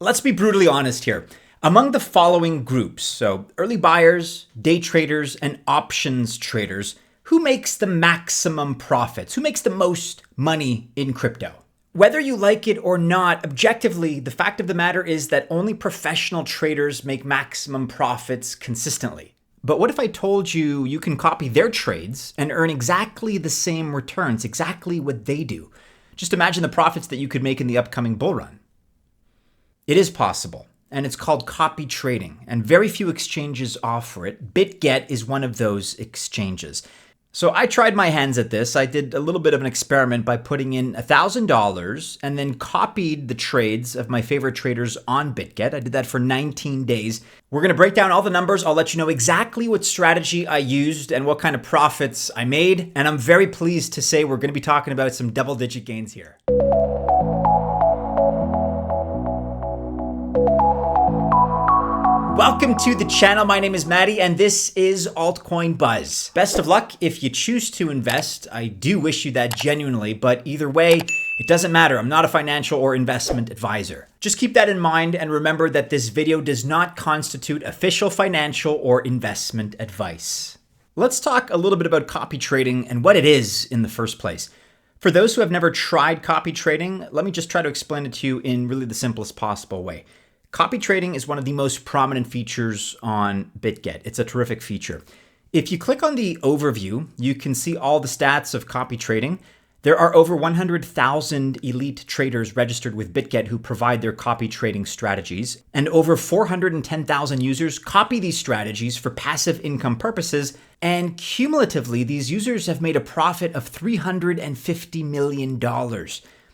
Let's be brutally honest here. Among the following groups, so early buyers, day traders, and options traders, who makes the maximum profits? Who makes the most money in crypto? Whether you like it or not, objectively, the fact of the matter is that only professional traders make maximum profits consistently. But what if I told you you can copy their trades and earn exactly the same returns, exactly what they do? Just imagine the profits that you could make in the upcoming bull run. It is possible, and it's called copy trading, and very few exchanges offer it. Bitget is one of those exchanges. So I tried my hands at this. I did a little bit of an experiment by putting in $1,000 and then copied the trades of my favorite traders on Bitget. I did that for 19 days. We're going to break down all the numbers. I'll let you know exactly what strategy I used and what kind of profits I made. And I'm very pleased to say we're going to be talking about some double-digit gains here. Welcome to the channel. My name is Maddie, and this is Altcoin Buzz. Best of luck if you choose to invest. I do wish you that genuinely, but either way, it doesn't matter. I'm not a financial or investment advisor. Just keep that in mind and remember that this video does not constitute official financial or investment advice. Let's talk a little bit about copy trading and what it is in the first place. For those who have never tried copy trading, let me just try to explain it to you in really the simplest possible way. Copy trading is one of the most prominent features on Bitget. It's a terrific feature. If you click on the overview, you can see all the stats of copy trading. There are over 100,000 elite traders registered with Bitget who provide their copy trading strategies, and over 410,000 users copy these strategies for passive income purposes, and cumulatively, these users have made a profit of $350 million.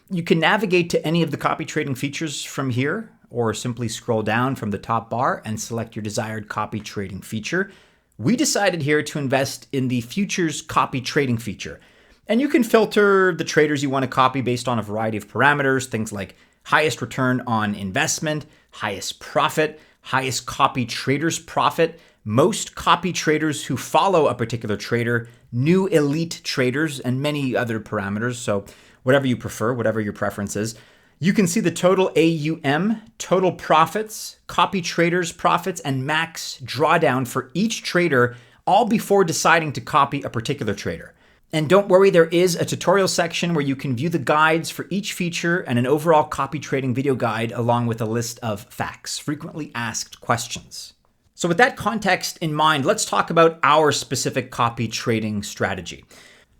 You can navigate to any of the copy trading features from here, or simply scroll down from the top bar and select your desired copy trading feature. We decided here to invest in the futures copy trading feature. And you can filter the traders you want to copy based on a variety of parameters, things like highest return on investment, highest profit, highest copy traders profit, most copy traders who follow a particular trader, new elite traders, and many other parameters. So whatever you prefer, whatever your preference is. You can see the total AUM, total profits, copy traders profits, and max drawdown for each trader, all before deciding to copy a particular trader. And don't worry, there is a tutorial section where you can view the guides for each feature and an overall copy trading video guide along with a list of facts, frequently asked questions. So with that context in mind, let's talk about our specific copy trading strategy.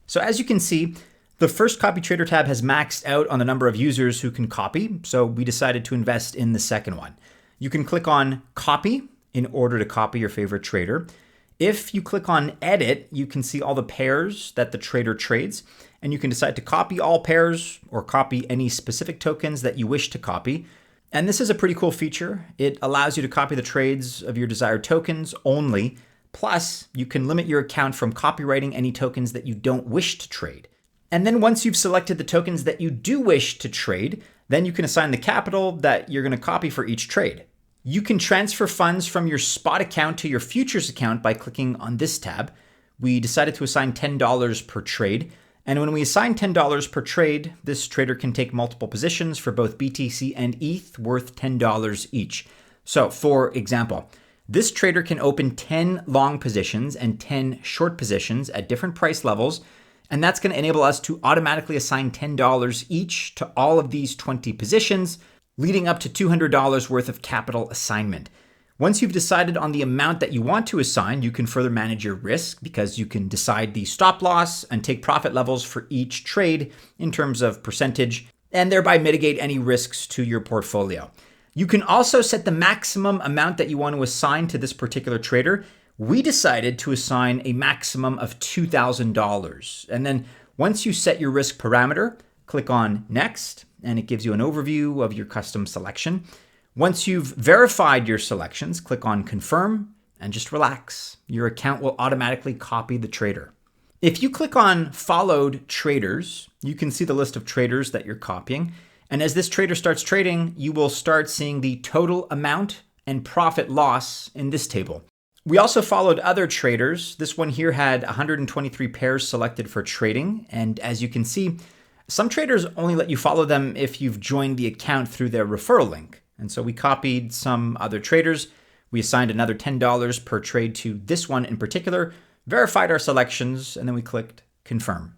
So as you can see, the first copy trader tab has maxed out on the number of users who can copy, so we decided to invest in the second one. You can click on copy in order to copy your favorite trader. If you click on edit, you can see all the pairs that the trader trades, and you can decide to copy all pairs or copy any specific tokens that you wish to copy. And this is a pretty cool feature. It allows you to copy the trades of your desired tokens only. Plus, you can limit your account from copywriting any tokens that you don't wish to trade. And then once you've selected the tokens that you do wish to trade, then you can assign the capital that you're going to copy for each trade. You can transfer funds from your spot account to your futures account by clicking on this tab. We decided to assign $10 per trade. And when we assign $10 per trade, this trader can take multiple positions for both BTC and ETH worth $10 each. So for example, this trader can open 10 long positions and 10 short positions at different price levels. And that's going to enable us to automatically assign $10 each to all of these 20 positions, leading up to $200 worth of capital assignment. Once you've decided on the amount that you want to assign, you can further manage your risk because you can decide the stop loss and take profit levels for each trade in terms of percentage, and thereby mitigate any risks to your portfolio. You can also set the maximum amount that you want to assign to this particular trader. We decided to assign a maximum of $2,000. And then once you set your risk parameter, click on Next, and it gives you an overview of your custom selection. Once you've verified your selections, click on Confirm and just relax. Your account will automatically copy the trader. If you click on Followed Traders, you can see the list of traders that you're copying. And as this trader starts trading, you will start seeing the total amount and profit loss in this table. We also followed other traders. This one here had 123 pairs selected for trading. And as you can see, some traders only let you follow them if you've joined the account through their referral link. And so we copied some other traders. We assigned another $10 per trade to this one in particular, verified our selections, and then we clicked confirm.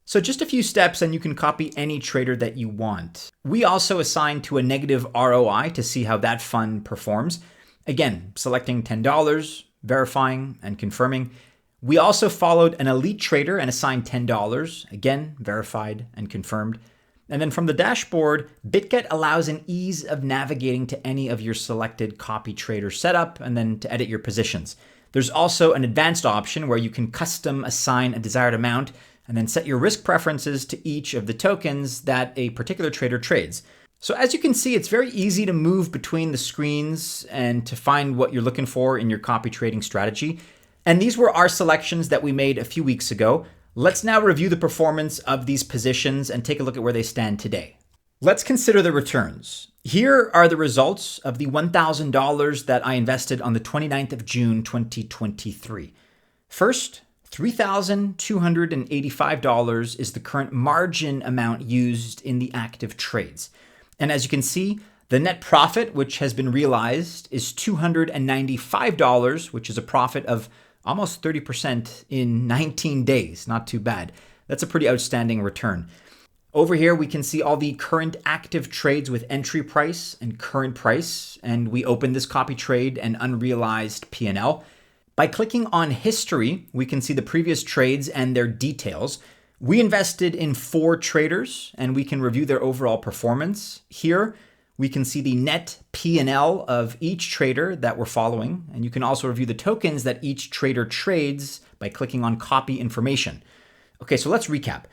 So just a few steps and you can copy any trader that you want. We also assigned to a negative ROI to see how that fund performs. Again, selecting $10, verifying and confirming. We also followed an elite trader and assigned $10, again, verified and confirmed. And then from the dashboard, Bitget allows an ease of navigating to any of your selected copy trader setup and then to edit your positions. There's also an advanced option where you can custom assign a desired amount and then set your risk preferences to each of the tokens that a particular trader trades. So as you can see, it's very easy to move between the screens and to find what you're looking for in your copy trading strategy. And these were our selections that we made a few weeks ago. Let's now review the performance of these positions and take a look at where they stand today. Let's consider the returns. Here are the results of the $1,000 that I invested on the 29th of June, 2023. First, $3,285 is the current margin amount used in the active trades. And as you can see, the net profit, which has been realized, is $295, which is a profit of almost 30% in 19 days. Not too bad. That's a pretty outstanding return. Over here, we can see all the current active trades with entry price and current price. And we open this copy trade and unrealized P&L. By clicking on history, we can see the previous trades and their details. We invested in 4 traders and we can review their overall performance. Here, we can see the net P&L of each trader that we're following. And you can also review the tokens that each trader trades by clicking on copy information. Okay, so let's recap.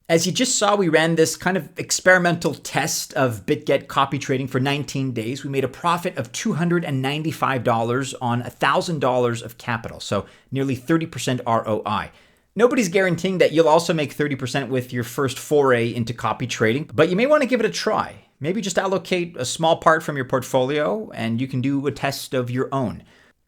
As you just saw, we ran this kind of experimental test of Bitget copy trading for 19 days. We made a profit of $295 on $1,000 of capital, so nearly 30% ROI. Nobody's guaranteeing that you'll also make 30% with your first foray into copy trading, but you may want to give it a try. Maybe just allocate a small part from your portfolio and you can do a test of your own.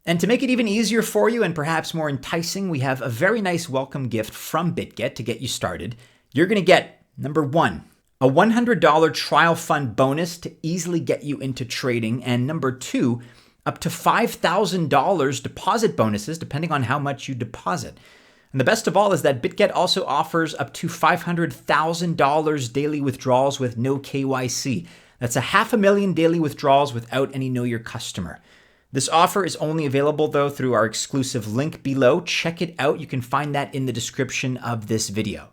And to make it even easier for you and perhaps more enticing, we have a very nice welcome gift from Bitget to get you started. You're going to get, number 1, a $100 trial fund bonus to easily get you into trading. And number 2, up to $5,000 deposit bonuses, depending on how much you deposit. And the best of all is that Bitget also offers up to $500,000 daily withdrawals with no KYC. That's $500,000 daily withdrawals without any Know Your Customer. This offer is only available, though, through our exclusive link below. Check it out. You can find that in the description of this video.